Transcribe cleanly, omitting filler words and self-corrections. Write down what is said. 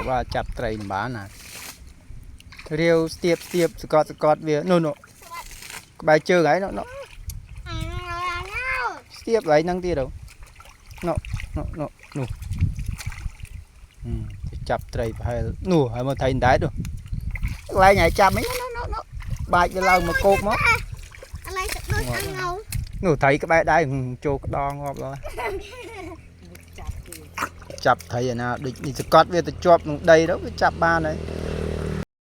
ว่าจับไตรบ้านน่ะเรียวเตียบสกอตเวียโน่ใบเจอไงเนาะเตียบไว้นั่งตีđâuเนาะนู่จับไตรไปนู่ให้มาไทยได้ดูไรไงจับไหมเนาะใบจะเล่ามาโกกมั้งอะไรจะโดนอังเงา นู่thấy cái bài đâyโจกดองngọt rồi chập thấy nào định đi Scott về tôi chọp đây đó cái chập ba này